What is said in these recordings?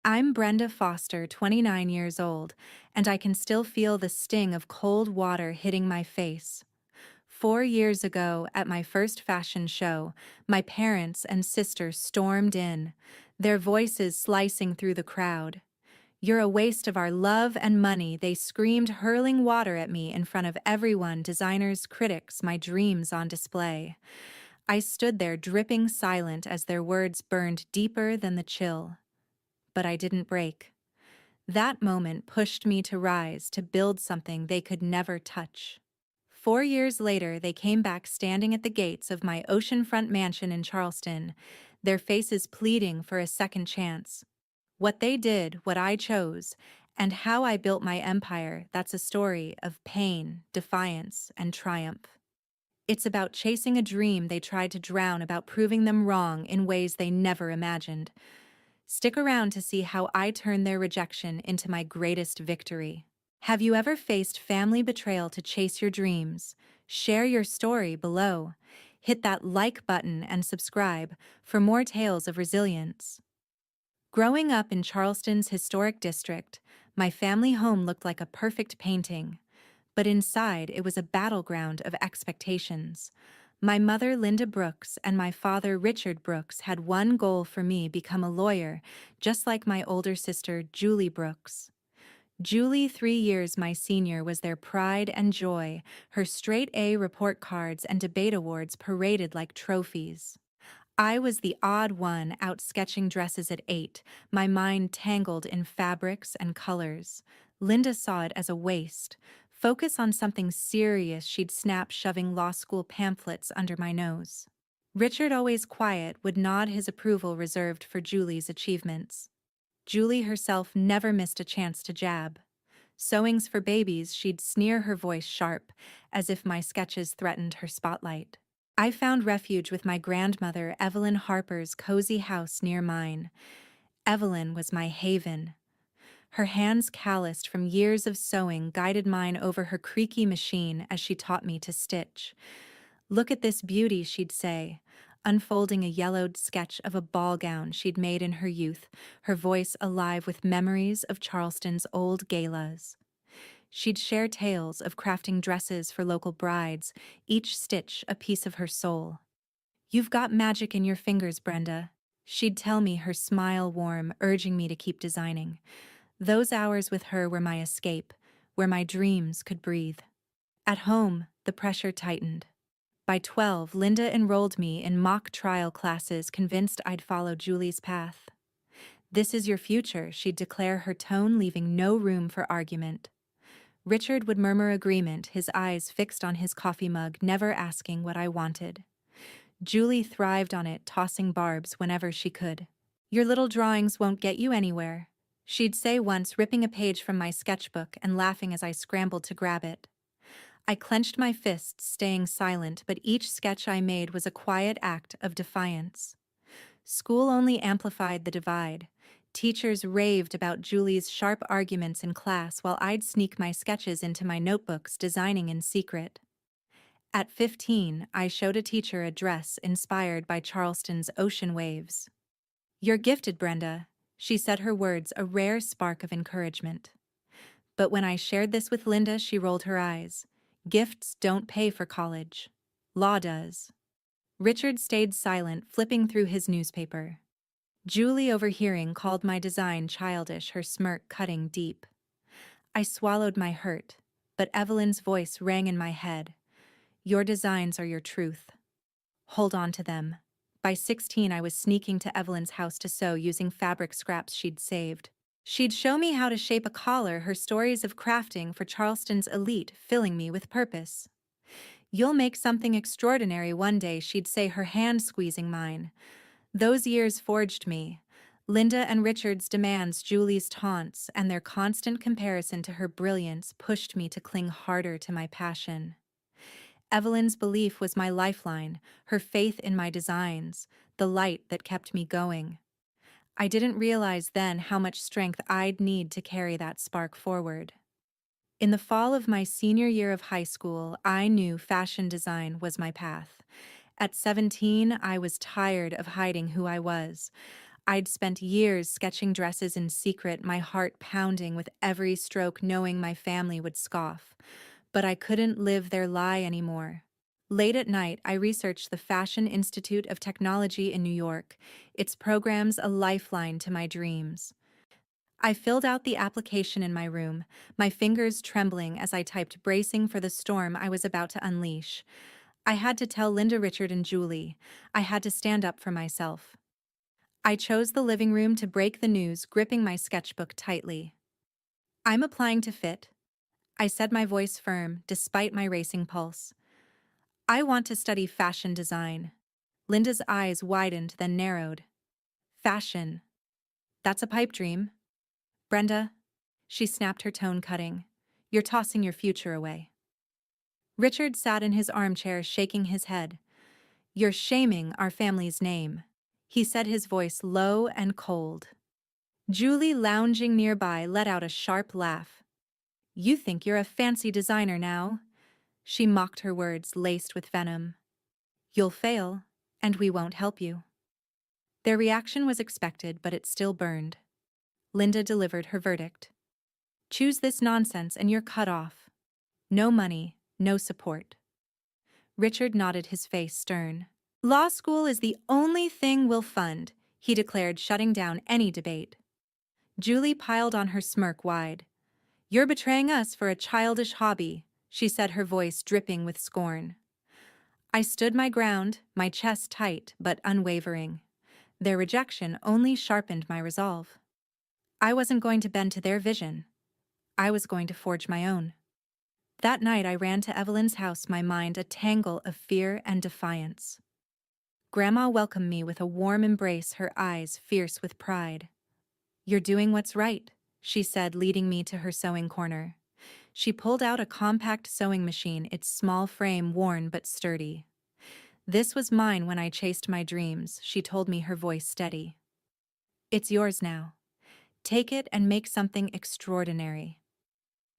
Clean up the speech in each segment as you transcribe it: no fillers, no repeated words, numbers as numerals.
I'm Brenda Foster, 29 years old, and I can still feel the sting of cold water hitting my face. 4 years ago, at my first fashion show, my parents and sister stormed in, their voices slicing through the crowd. "You're a waste of our love and money," they screamed, hurling water at me in front of everyone, designers, critics, my dreams on display. I stood there dripping silent as their words burned deeper than the chill. But I didn't break. That moment pushed me to rise, to build something they could never touch. 4 years later, they came back standing at the gates of my oceanfront mansion in Charleston, their faces pleading for a second chance. What they did, what I chose, and how I built my empire, that's a story of pain, defiance, and triumph. It's about chasing a dream they tried to drown, about proving them wrong in ways they never imagined. Stick around to see how I turn their rejection into my greatest victory. Have you ever faced family betrayal to chase your dreams? Share your story below. Hit that like button and subscribe for more tales of resilience. Growing up in Charleston's historic district, my family home looked like a perfect painting. But inside, it was a battleground of expectations. My mother, Linda Brooks, and my father, Richard Brooks, had one goal for me: become a lawyer, just like my older sister, Julie Brooks. Julie, 3 years my senior, was their pride and joy, her straight A report cards and debate awards paraded like trophies. I was the odd one out sketching dresses at 8, my mind tangled in fabrics and colors. Linda saw it as a waste. "Focus on something serious," she'd snap, shoving law school pamphlets under my nose. Richard, always quiet, would nod his approval reserved for Julie's achievements. Julie herself never missed a chance to jab. Sewings for babies, she'd sneer, her voice sharp, as if my sketches threatened her spotlight. I found refuge with my grandmother, Evelyn Harper's cozy house near mine. Evelyn was my haven. Her hands, calloused from years of sewing, guided mine over her creaky machine as she taught me to stitch. "Look at this beauty," she'd say, unfolding a yellowed sketch of a ball gown she'd made in her youth, her voice alive with memories of Charleston's old galas. She'd share tales of crafting dresses for local brides, each stitch a piece of her soul. "You've got magic in your fingers, Brenda," she'd tell me, her smile warm, urging me to keep designing. Those hours with her were my escape, where my dreams could breathe. At home, the pressure tightened. By 12, Linda enrolled me in mock trial classes, convinced I'd follow Julie's path. "This is your future," she'd declare, her tone leaving no room for argument. Richard would murmur agreement, his eyes fixed on his coffee mug, never asking what I wanted. Julie thrived on it, tossing barbs whenever she could. "Your little drawings won't get you anywhere," she'd say once, ripping a page from my sketchbook and laughing as I scrambled to grab it. I clenched my fists, staying silent, but each sketch I made was a quiet act of defiance. School only amplified the divide. Teachers raved about Julie's sharp arguments in class, while I'd sneak my sketches into my notebooks, designing in secret. At 15, I showed a teacher a dress inspired by Charleston's ocean waves. "You're gifted, Brenda," she said, her words a rare spark of encouragement. But when I shared this with Linda, she rolled her eyes. "Gifts don't pay for college. Law does." Richard stayed silent, flipping through his newspaper. Julie, overhearing, called my design childish, her smirk cutting deep. I swallowed my hurt, but Evelyn's voice rang in my head. "Your designs are your truth. Hold on to them." By 16, I was sneaking to Evelyn's house to sew, using fabric scraps she'd saved. She'd show me how to shape a collar, her stories of crafting for Charleston's elite filling me with purpose. "You'll make something extraordinary one day," she'd say, her hand squeezing mine. Those years forged me. Linda and Richard's demands, Julie's taunts, and their constant comparison to her brilliance pushed me to cling harder to my passion. Evelyn's belief was my lifeline, her faith in my designs, the light that kept me going. I didn't realize then how much strength I'd need to carry that spark forward. In the fall of my senior year of high school, I knew fashion design was my path. At 17, I was tired of hiding who I was. I'd spent years sketching dresses in secret, my heart pounding with every stroke, knowing my family would scoff. But I couldn't live their lie anymore. Late at night, I researched the Fashion Institute of Technology in New York, its programs a lifeline to my dreams. I filled out the application in my room, my fingers trembling as I typed, bracing for the storm I was about to unleash. I had to tell Linda, Richard, and Julie. I had to stand up for myself. I chose the living room to break the news, gripping my sketchbook tightly. "I'm applying to FIT," I said, my voice firm, despite my racing pulse. "I want to study fashion design." Linda's eyes widened, then narrowed. "Fashion. That's a pipe dream. Brenda," she snapped, her tone cutting, "you're tossing your future away." Richard sat in his armchair, shaking his head. "You're shaming our family's name," he said, his voice low and cold. Julie, lounging nearby, let out a sharp laugh. "You think you're a fancy designer now?" She mocked, her words laced with venom. "You'll fail, and we won't help you." Their reaction was expected, but it still burned. Linda delivered her verdict. "Choose this nonsense and you're cut off. No money, no support." Richard nodded, his face stern. "Law school is the only thing we'll fund," he declared, shutting down any debate. Julie piled on, her smirk wide. "You're betraying us for a childish hobby," she said, her voice dripping with scorn. I stood my ground, my chest tight but unwavering. Their rejection only sharpened my resolve. I wasn't going to bend to their vision. I was going to forge my own. That night I ran to Evelyn's house, my mind a tangle of fear and defiance. Grandma welcomed me with a warm embrace, her eyes fierce with pride. "You're doing what's right," she said, leading me to her sewing corner. She pulled out a compact sewing machine, its small frame worn but sturdy. "This was mine when I chased my dreams," she told me, her voice steady. "It's yours now. Take it and make something extraordinary."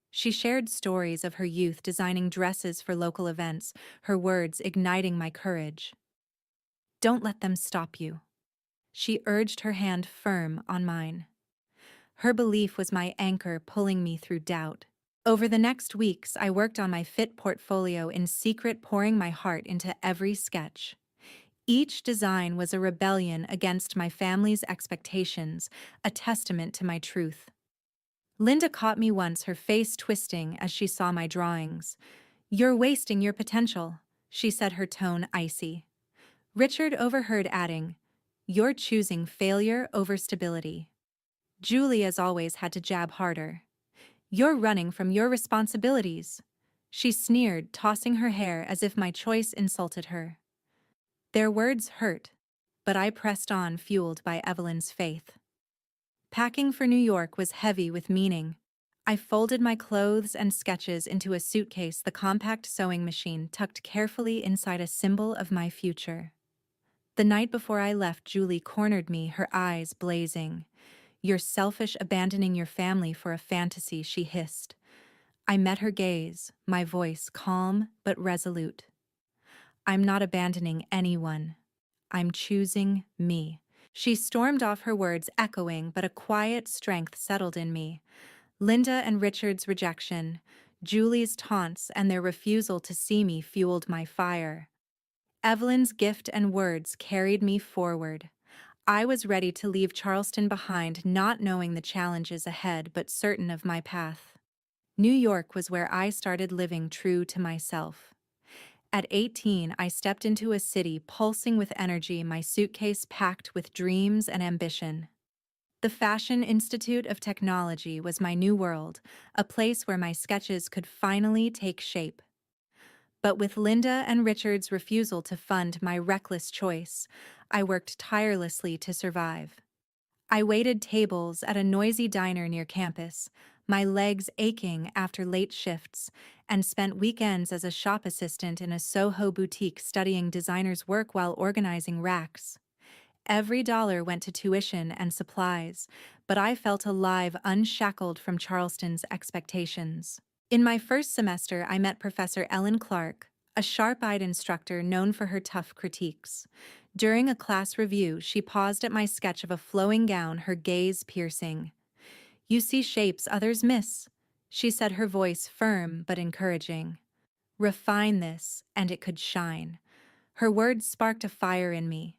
She shared stories of her youth designing dresses for local events, her words igniting my courage. "Don't let them stop you." She urged, her hand firm on mine. Her belief was my anchor, pulling me through doubt. Over the next weeks, I worked on my FIT portfolio in secret, pouring my heart into every sketch. Each design was a rebellion against my family's expectations, a testament to my truth. Linda caught me once, her face twisting as she saw my drawings. "You're wasting your potential," she said, her tone icy. Richard overheard, adding, "You're choosing failure over stability." Julie, as always, had to jab harder. "You're running from your responsibilities." She sneered, tossing her hair as if my choice insulted her. Their words hurt, but I pressed on, fueled by Evelyn's faith. Packing for New York was heavy with meaning. I folded my clothes and sketches into a suitcase, the compact sewing machine tucked carefully inside, a symbol of my future. The night before I left, Julie cornered me, her eyes blazing. "You're selfish, abandoning your family for a fantasy," she hissed. I met her gaze, my voice calm but resolute. "I'm not abandoning anyone. I'm choosing me." She stormed off, her words echoing, but a quiet strength settled in me. Linda and Richard's rejection, Julie's taunts, and their refusal to see me fueled my fire. Evelyn's gift and words carried me forward. I was ready to leave Charleston behind, not knowing the challenges ahead but certain of my path. New York was where I started living true to myself. At 18, I stepped into a city pulsing with energy, my suitcase packed with dreams and ambition. The Fashion Institute of Technology was my new world, a place where my sketches could finally take shape. But with Linda and Richard's refusal to fund my reckless choice, I worked tirelessly to survive. I waited tables at a noisy diner near campus, my legs aching after late shifts, and spent weekends as a shop assistant in a Soho boutique studying designers' work while organizing racks. Every dollar went to tuition and supplies, but I felt alive, unshackled from Charleston's expectations. In my first semester, I met Professor Ellen Clark, a sharp-eyed instructor known for her tough critiques. During a class review, she paused at my sketch of a flowing gown, her gaze piercing. "You see shapes others miss," she said, her voice firm but encouraging. "Refine this, and it could shine." Her words sparked a fire in me.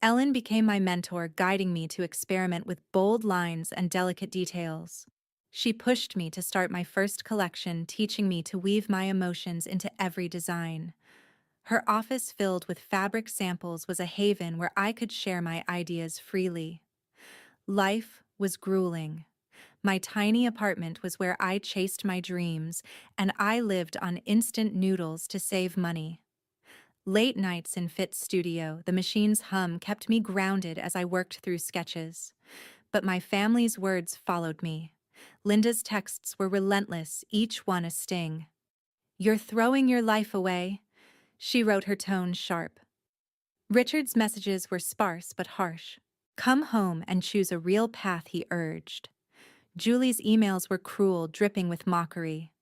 Ellen became my mentor, guiding me to experiment with bold lines and delicate details. She pushed me to start my first collection, teaching me to weave my emotions into every design. Her office, filled with fabric samples, was a haven where I could share my ideas freely. Life was grueling. My tiny apartment was where I chased my dreams, and I lived on instant noodles to save money. Late nights in Fit's studio, the machine's hum kept me grounded as I worked through sketches. But my family's words followed me. Linda's texts were relentless, each one a sting. "You're throwing your life away," she wrote, her tone sharp. Richard's messages were sparse but harsh. "Come home and choose a real path," he urged. Julie's emails were cruel, dripping with mockery.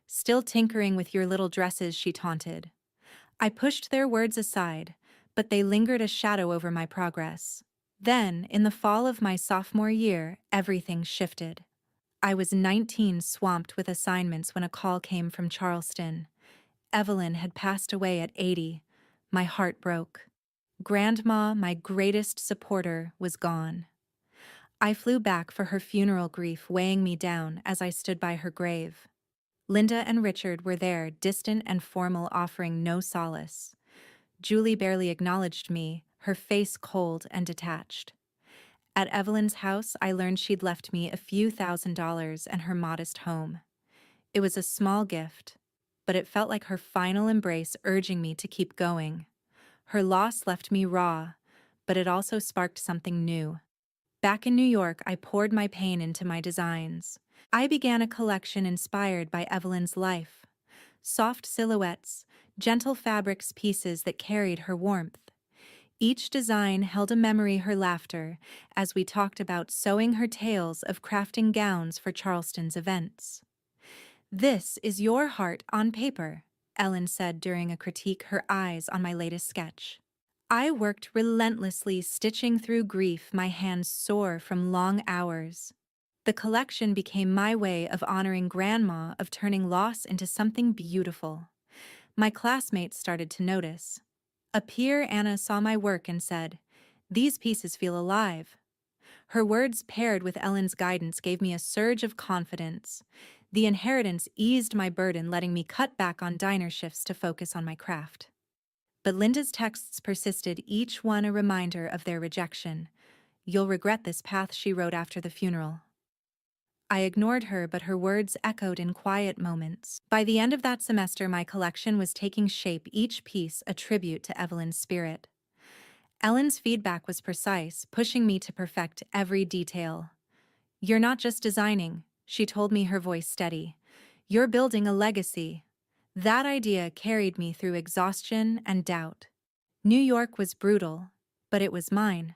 "Still tinkering with your little dresses," she taunted. I pushed their words aside, but they lingered a shadow over my progress. Then, in the fall of my sophomore year, everything shifted. I was 19, swamped with assignments, when a call came from Charleston. Evelyn had passed away at 80. My heart broke. Grandma, my greatest supporter, was gone. I flew back for her funeral, grief weighing me down as I stood by her grave. Linda and Richard were there, distant and formal, offering no solace. Julie barely acknowledged me, her face cold and detached. At Evelyn's house, I learned she'd left me a few $1,000s and her modest home. It was a small gift, but it felt like her final embrace, urging me to keep going. Her loss left me raw, but it also sparked something new. Back in New York, I poured my pain into my designs. I began a collection inspired by Evelyn's life. Soft silhouettes, gentle fabrics, pieces that carried her warmth. Each design held a memory, her laughter, as we talked about sewing, her tales of crafting gowns for Charleston's events. "This is your heart on paper," Ellen said during a critique, her eyes on my latest sketch. I worked relentlessly, stitching through grief, my hands sore from long hours. The collection became my way of honoring Grandma, of turning loss into something beautiful. My classmates started to notice. A peer, Anna, saw my work and said, "These pieces feel alive." Her words, paired with Ellen's guidance, gave me a surge of confidence. The inheritance eased my burden, letting me cut back on diner shifts to focus on my craft. But Linda's texts persisted, each one a reminder of their rejection. "You'll regret this path," she wrote after the funeral. I ignored her, but her words echoed in quiet moments. By the end of that semester, my collection was taking shape, each piece a tribute to Evelyn's spirit. Ellen's feedback was precise, pushing me to perfect every detail. "You're not just designing," she told me, her voice steady. "You're building a legacy." That idea carried me through exhaustion and doubt. New York was brutal, but it was mine.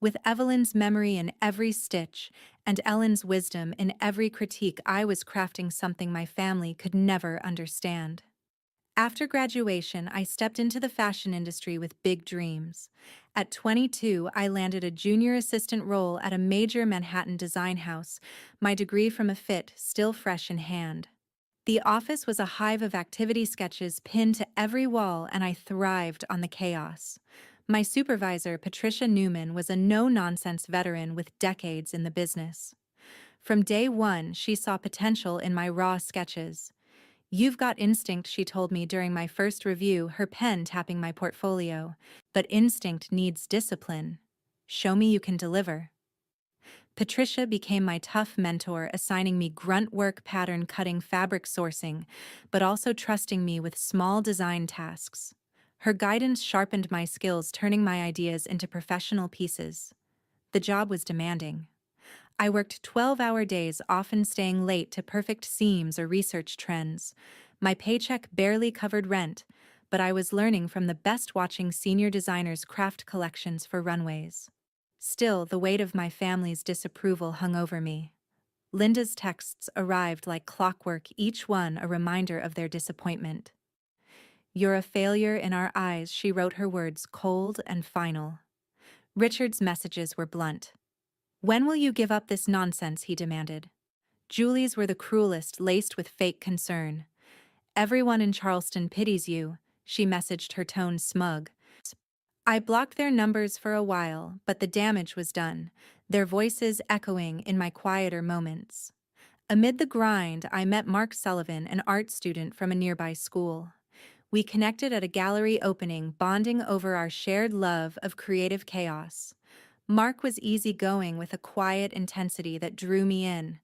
With Evelyn's memory in every stitch and Ellen's wisdom in every critique, I was crafting something my family could never understand. After graduation, I stepped into the fashion industry with big dreams. At 22, I landed a junior assistant role at a major Manhattan design house, my degree from a Fit still fresh in hand. The office was a hive of activity sketches pinned to every wall, and I thrived on the chaos. My supervisor, Patricia Newman, was a no-nonsense veteran with decades in the business. From day one, she saw potential in my raw sketches. "You've got instinct," she told me during my first review, her pen tapping my portfolio. "But instinct needs discipline. Show me you can deliver." Patricia became my tough mentor, assigning me grunt work, pattern cutting, fabric sourcing, but also trusting me with small design tasks. Her guidance sharpened my skills, turning my ideas into professional pieces. The job was demanding. I worked 12-hour days, often staying late to perfect seams or research trends. My paycheck barely covered rent, but I was learning from the best, watching senior designers craft collections for runways. Still, the weight of my family's disapproval hung over me. Linda's texts arrived like clockwork, each one a reminder of their disappointment. "You're a failure in our eyes," she wrote her words cold and final. Richard's messages were blunt. "When will you give up this nonsense?" he demanded. Julie's were the cruelest, laced with fake concern. "Everyone in Charleston pities you," she messaged, her tone smug. I blocked their numbers for a while, but the damage was done, their voices echoing in my quieter moments. Amid the grind, I met Mark Sullivan, an art student from a nearby school. We connected at a gallery opening, bonding over our shared love of creative chaos. Mark was easygoing with a quiet intensity that drew me in.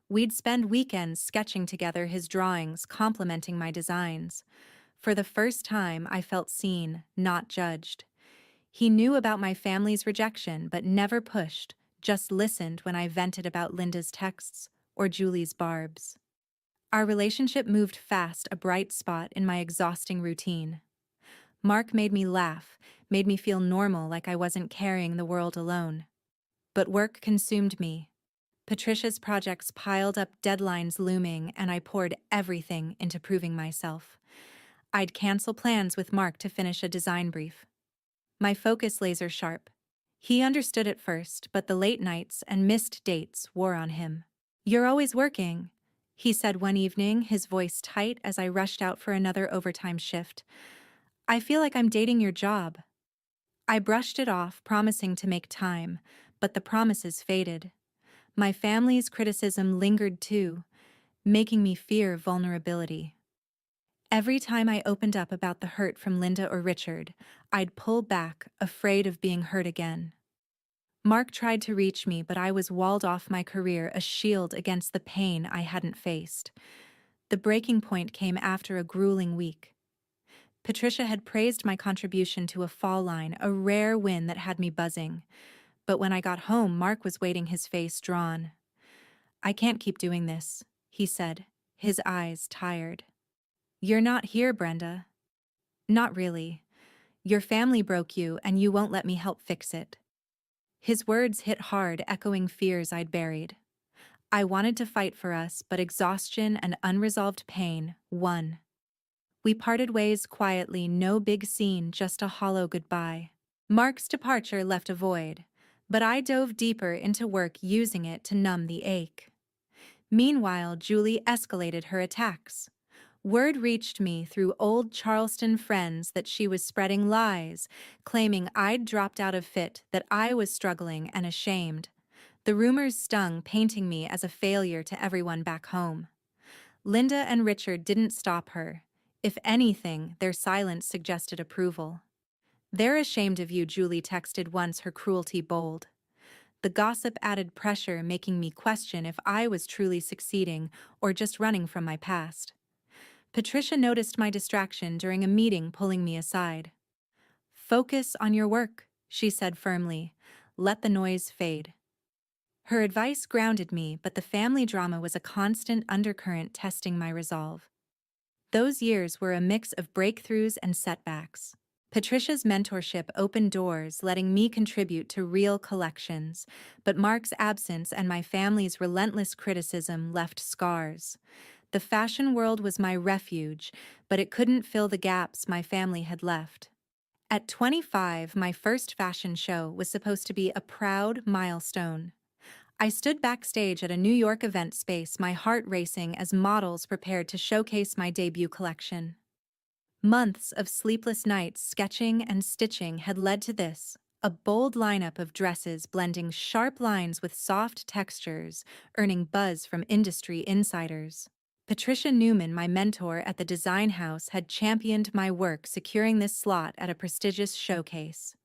We'd spend weekends sketching together, his drawings complementing my designs. For the first time, I felt seen, not judged. He knew about my family's rejection, but never pushed, just listened when I vented about Linda's texts or Julie's barbs. Our relationship moved fast, a bright spot in my exhausting routine. Mark made me laugh, made me feel normal, like I wasn't carrying the world alone. But work consumed me. Patricia's projects piled up, deadlines looming, and I poured everything into proving myself. I'd cancel plans with Mark to finish a design brief. My focus laser sharp. He understood at first, but the late nights and missed dates wore on him. "You're always working," he said one evening, his voice tight as I rushed out for another overtime shift. "I feel like I'm dating your job." I brushed it off, promising to make time, but the promises faded. My family's criticism lingered too, making me fear vulnerability. Every time I opened up about the hurt from Linda or Richard, I'd pull back, afraid of being hurt again. Mark tried to reach me, but I was walled off, my career a shield against the pain I hadn't faced. The breaking point came after a grueling week. Patricia had praised my contribution to a fall line, a rare win that had me buzzing. But when I got home, Mark was waiting, his face drawn. "I can't keep doing this," he said, his eyes tired. "You're not here, Brenda." "Not really. Your family broke you, and you won't let me help fix it." His words hit hard, echoing fears I'd buried. I wanted to fight for us, but exhaustion and unresolved pain won. We parted ways quietly, no big scene, just a hollow goodbye. Mark's departure left a void, but I dove deeper into work, using it to numb the ache. Meanwhile, Julie escalated her attacks. Word reached me through old Charleston friends that she was spreading lies, claiming I'd dropped out of fit, that I was struggling and ashamed. The rumors stung, painting me as a failure to everyone back home. Linda and Richard didn't stop her. If anything, their silence suggested approval. "They're ashamed of you," Julie texted once, her cruelty bold. The gossip added pressure, making me question if I was truly succeeding or just running from my past. Patricia noticed my distraction during a meeting, pulling me aside. "Focus on your work," she said firmly. "Let the noise fade." Her advice grounded me, but the family drama was a constant undercurrent, testing my resolve. Those years were a mix of breakthroughs and setbacks. Patricia's mentorship opened doors, letting me contribute to real collections, but Mark's absence and my family's relentless criticism left scars. The fashion world was my refuge, but it couldn't fill the gaps my family had left. At 25, my first fashion show was supposed to be a proud milestone. I stood backstage at a New York event space, my heart racing as models prepared to showcase my debut collection. Months of sleepless nights sketching and stitching had led to this, a bold lineup of dresses blending sharp lines with soft textures, earning buzz from industry insiders. Patricia Newman, my mentor at the design house, had championed my work, securing this slot at a prestigious showcase.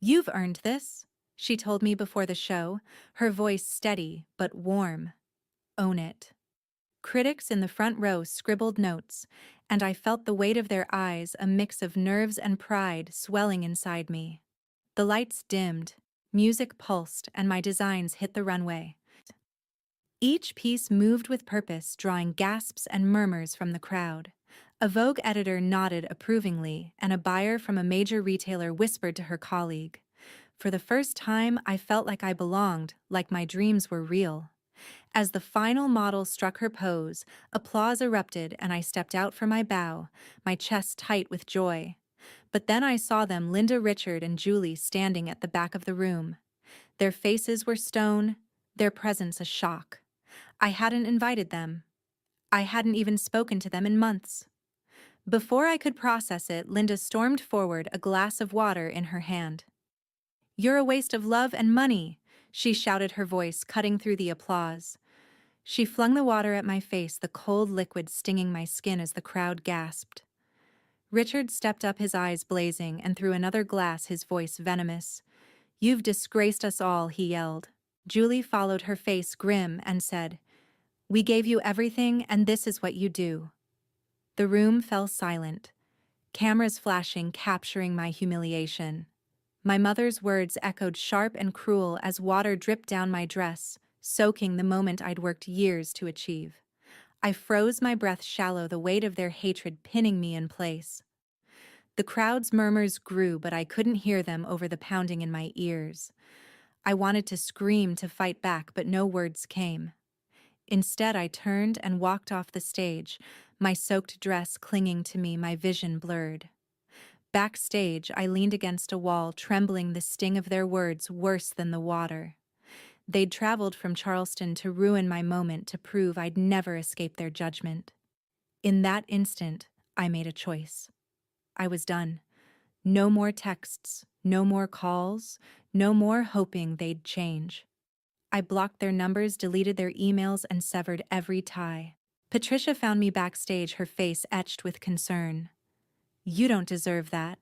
"You've earned this," she told me before the show, her voice steady but warm. "Own it." Critics in the front row scribbled notes, and I felt the weight of their eyes, a mix of nerves and pride, swelling inside me. The lights dimmed, music pulsed, and my designs hit the runway. Each piece moved with purpose, drawing gasps and murmurs from the crowd. A Vogue editor nodded approvingly, and a buyer from a major retailer whispered to her colleague. For the first time, I felt like I belonged, like my dreams were real. As the final model struck her pose, applause erupted and I stepped out for my bow, my chest tight with joy. But then I saw them, Linda, Richard, and Julie, standing at the back of the room. Their faces were stone, their presence a shock. I hadn't invited them. I hadn't even spoken to them in months. Before I could process it, Linda stormed forward, a glass of water in her hand. "You're a waste of love and money," she shouted, her voice cutting through the applause. She flung the water at my face, the cold liquid stinging my skin as the crowd gasped. Richard stepped up, his eyes blazing, and threw another glass, his voice venomous. "You've disgraced us all," he yelled. Julie followed, her face grim, and said, "We gave you everything, and this is what you do." The room fell silent, cameras flashing, capturing my humiliation. My mother's words echoed sharp and cruel as water dripped down my dress, soaking the moment I'd worked years to achieve. I froze, my breath shallow, the weight of their hatred pinning me in place. The crowd's murmurs grew, but I couldn't hear them over the pounding in my ears. I wanted to scream, to fight back, but no words came. Instead, I turned and walked off the stage, my soaked dress clinging to me, my vision blurred. Backstage, I leaned against a wall, trembling, the sting of their words worse than the water. They'd traveled from Charleston to ruin my moment, to prove I'd never escape their judgment. In that instant, I made a choice. I was done. No more texts, no more calls, no more hoping they'd change. I blocked their numbers, deleted their emails, and severed every tie. Patricia found me backstage, her face etched with concern. "You don't deserve that."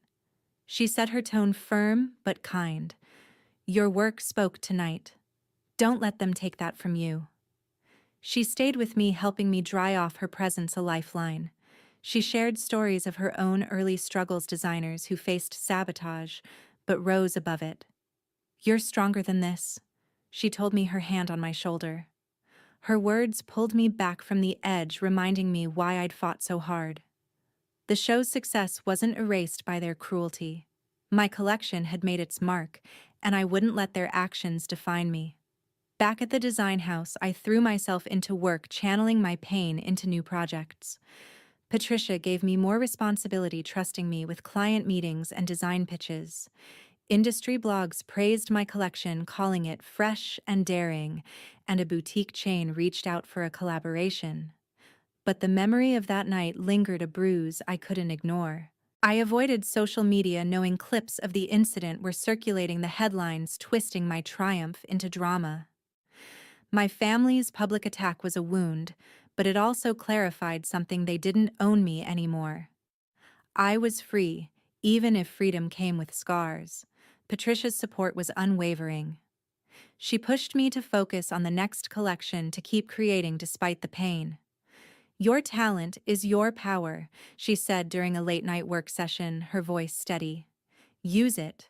She said, her tone firm but kind. "Your work spoke tonight. Don't let them take that from you." She stayed with me, helping me dry off, her presence a lifeline. She shared stories of her own early struggles, designers who faced sabotage but rose above it. "You're stronger than this," she told me, her hand on my shoulder. Her words pulled me back from the edge, reminding me why I'd fought so hard. The show's success wasn't erased by their cruelty. My collection had made its mark, and I wouldn't let their actions define me. Back at the design house, I threw myself into work, channeling my pain into new projects. Patricia gave me more responsibility, trusting me with client meetings and design pitches. Industry blogs praised my collection, calling it fresh and daring, and a boutique chain reached out for a collaboration. But the memory of that night lingered, a bruise I couldn't ignore. I avoided social media, knowing clips of the incident were circulating, the headlines twisting my triumph into drama. My family's public attack was a wound, but it also clarified something: they didn't own me anymore. I was free, even if freedom came with scars. Patricia's support was unwavering. She pushed me to focus on the next collection, to keep creating despite the pain. "Your talent is your power," she said during a late-night work session, her voice steady. "Use it."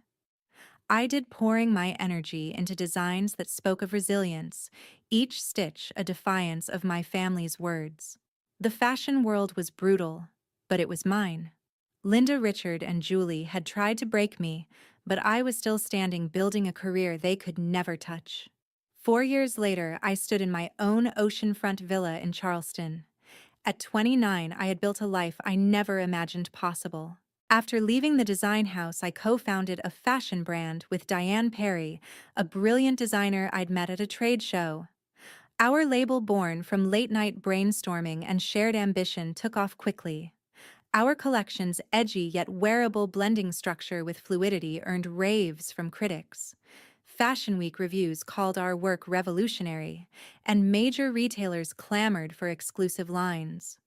I did, pouring my energy into designs that spoke of resilience, each stitch a defiance of my family's words. The fashion world was brutal, but it was mine. Linda, Richard, and Julie had tried to break me, but I was still standing, building a career they could never touch. 4 years later, I stood in my own oceanfront villa in Charleston. At 29, I had built a life I never imagined possible. After leaving the design house, I co-founded a fashion brand with Diane Perry, a brilliant designer I'd met at a trade show. Our label, born from late-night brainstorming and shared ambition, took off quickly. Our collection's edgy yet wearable blending structure with fluidity earned raves from critics. Fashion Week reviews called our work revolutionary, and major retailers clamored for exclusive lines.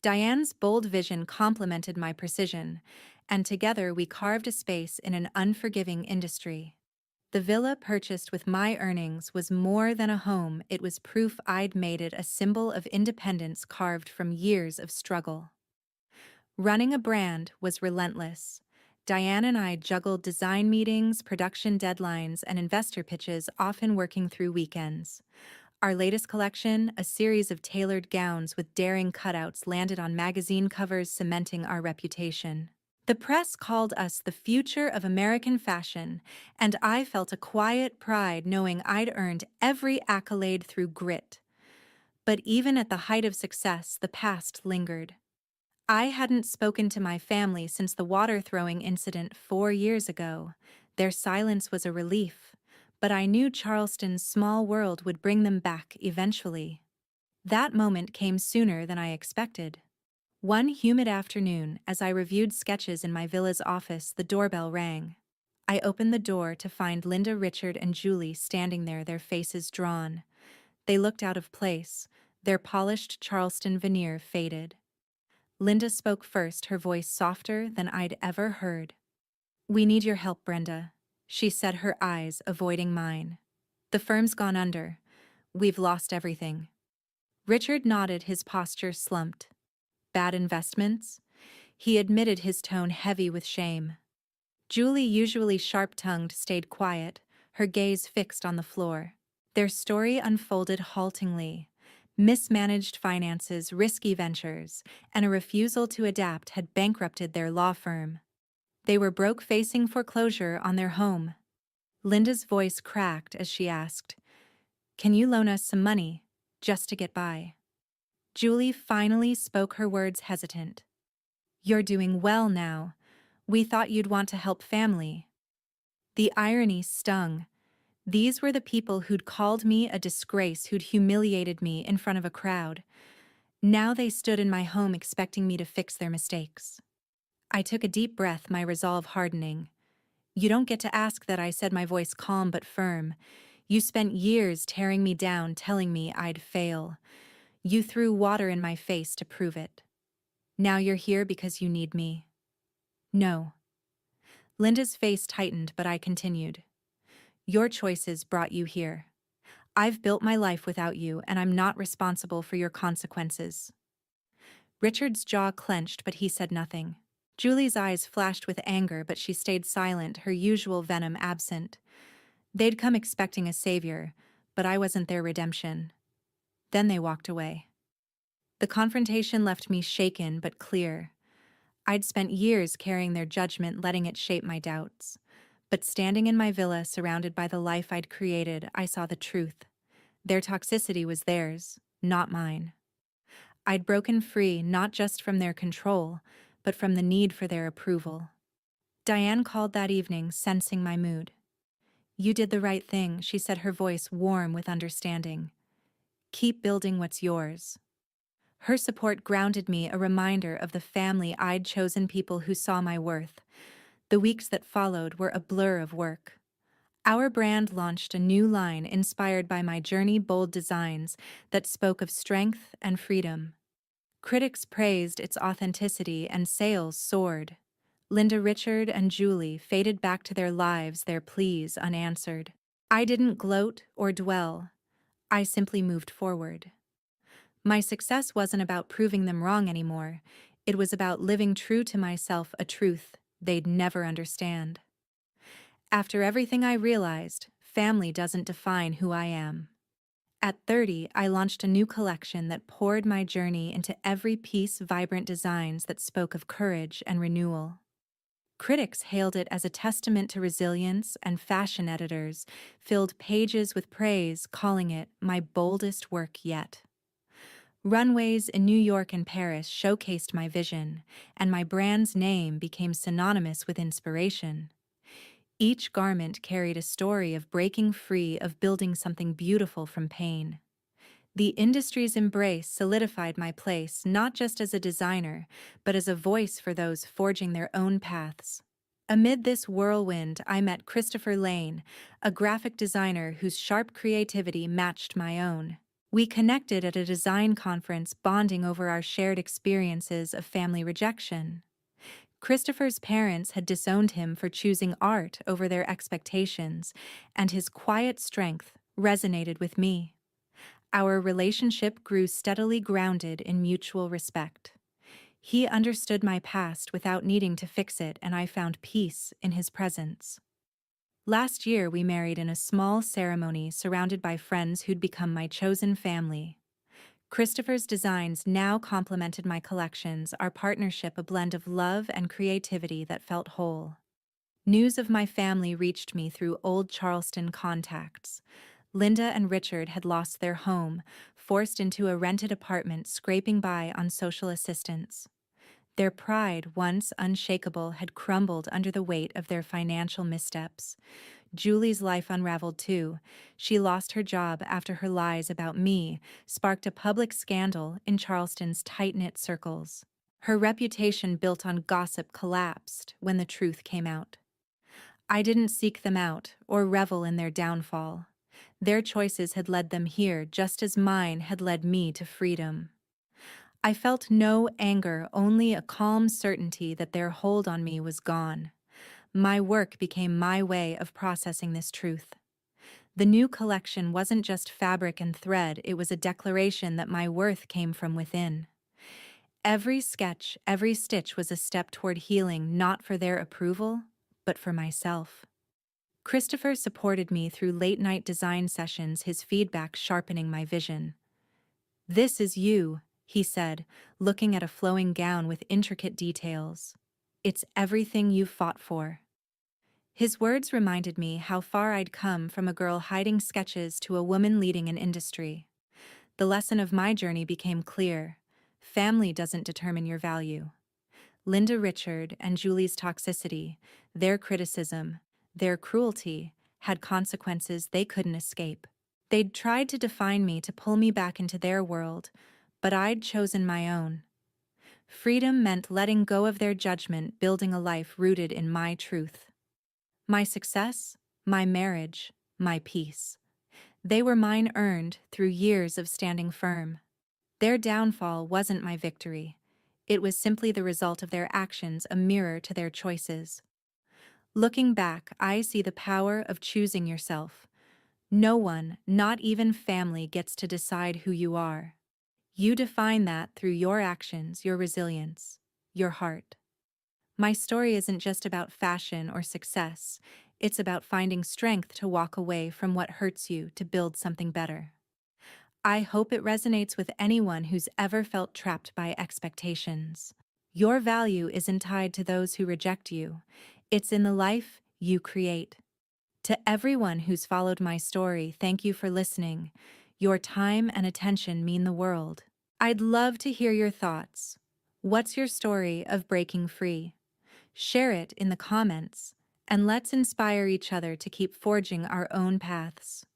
Diane's bold vision complemented my precision, and together we carved a space in an unforgiving industry. The villa, purchased with my earnings, was more than a home. It was proof I'd made it, a symbol of independence carved from years of struggle. Running a brand was relentless. Diane and I juggled design meetings, production deadlines, and investor pitches, often working through weekends. Our latest collection, a series of tailored gowns with daring cutouts, landed on magazine covers, cementing our reputation. The press called us the future of American fashion, and I felt a quiet pride knowing I'd earned every accolade through grit. But even at the height of success, the past lingered. I hadn't spoken to my family since the water throwing incident 4 years ago. Their silence was a relief, but I knew Charleston's small world would bring them back eventually. That moment came sooner than I expected. One humid afternoon, as I reviewed sketches in my villa's office, the doorbell rang. I opened the door to find Linda, Richard, and Julie standing there, their faces drawn. They looked out of place, their polished Charleston veneer faded. Linda spoke first, her voice softer than I'd ever heard. "We need your help, Brenda," she said, her eyes avoiding mine. "The firm's gone under. We've lost everything." Richard nodded, his posture slumped. "Bad investments?" He admitted, his tone heavy with shame. Julie, usually sharp-tongued, stayed quiet, her gaze fixed on the floor. Their story unfolded haltingly. Mismanaged finances, risky ventures, and a refusal to adapt had bankrupted their law firm. They were broke, facing foreclosure on their home. Linda's voice cracked as she asked, "Can you loan us some money, just to get by?" Julie finally spoke, her words hesitant. "You're doing well now. We thought you'd want to help family." The irony stung. These were the people who'd called me a disgrace, who'd humiliated me in front of a crowd. Now they stood in my home expecting me to fix their mistakes. I took a deep breath, my resolve hardening. "You don't get to ask that," I said, my voice calm but firm. "You spent years tearing me down, telling me I'd fail. You threw water in my face to prove it. Now you're here because you need me." "No." Linda's face tightened, but I continued. "Your choices brought you here. I've built my life without you, and I'm not responsible for your consequences." Richard's jaw clenched, but he said nothing. Julie's eyes flashed with anger, but she stayed silent, her usual venom absent. They'd come expecting a savior, but I wasn't their redemption. Then they walked away. The confrontation left me shaken but clear. I'd spent years carrying their judgment, letting it shape my doubts. But standing in my villa, surrounded by the life I'd created, I saw the truth. Their toxicity was theirs, not mine. I'd broken free not just from their control, but from the need for their approval. Diane called that evening, sensing my mood. "You did the right thing," she said, her voice warm with understanding. "Keep building what's yours." Her support grounded me, a reminder of the family I'd chosen, people who saw my worth. The weeks that followed were a blur of work. Our brand launched a new line inspired by my journey, bold designs that spoke of strength and freedom. Critics praised its authenticity and sales soared. Linda, Richard, and Julie faded back to their lives, their pleas unanswered. I didn't gloat or dwell. I simply moved forward. My success wasn't about proving them wrong anymore. It was about living true to myself, a truth they'd never understand. After everything I realized, family doesn't define who I am. At 30, I launched a new collection that poured my journey into every piece, vibrant designs that spoke of courage and renewal. Critics hailed it as a testament to resilience, and fashion editors filled pages with praise, calling it my boldest work yet. Runways in New York and Paris showcased my vision, and my brand's name became synonymous with inspiration. Each garment carried a story of breaking free, of building something beautiful from pain. The industry's embrace solidified my place, not just as a designer, but as a voice for those forging their own paths. Amid this whirlwind, I met Christopher Lane, a graphic designer whose sharp creativity matched my own. We connected at a design conference, bonding over our shared experiences of family rejection. Christopher's parents had disowned him for choosing art over their expectations, and his quiet strength resonated with me. Our relationship grew steadily, grounded in mutual respect. He understood my past without needing to fix it, and I found peace in his presence. Last year, we married in a small ceremony surrounded by friends who'd become my chosen family. Christopher's designs now complemented my collections, our partnership a blend of love and creativity that felt whole. News of my family reached me through old Charleston contacts. Linda and Richard had lost their home, forced into a rented apartment scraping by on social assistance. Their pride, once unshakable, had crumbled under the weight of their financial missteps. Julie's life unraveled too. She lost her job after her lies about me sparked a public scandal in Charleston's tight-knit circles. Her reputation built on gossip collapsed when the truth came out. I didn't seek them out or revel in their downfall. Their choices had led them here just as mine had led me to freedom. I felt no anger, only a calm certainty that their hold on me was gone. My work became my way of processing this truth. The new collection wasn't just fabric and thread, it was a declaration that my worth came from within. Every sketch, every stitch was a step toward healing, not for their approval, but for myself. Christopher supported me through late-night design sessions, his feedback sharpening my vision. "This is you," he said, looking at a flowing gown with intricate details. "It's everything you've fought for." His words reminded me how far I'd come, from a girl hiding sketches to a woman leading an industry. The lesson of my journey became clear. Family doesn't determine your value. Linda, Richard, and Julie's toxicity, their criticism, their cruelty, had consequences they couldn't escape. They'd tried to define me, to pull me back into their world, but I'd chosen my own. Freedom meant letting go of their judgment, building a life rooted in my truth. My success, my marriage, my peace. They were mine, earned through years of standing firm. Their downfall wasn't my victory. It was simply the result of their actions, a mirror to their choices. Looking back, I see the power of choosing yourself. No one, not even family, gets to decide who you are. You define that through your actions, your resilience, your heart. My story isn't just about fashion or success. It's about finding strength to walk away from what hurts you to build something better. I hope it resonates with anyone who's ever felt trapped by expectations. Your value isn't tied to those who reject you. It's in the life you create. To everyone who's followed my story, thank you for listening. Your time and attention mean the world. I'd love to hear your thoughts. What's your story of breaking free? Share it in the comments, and let's inspire each other to keep forging our own paths.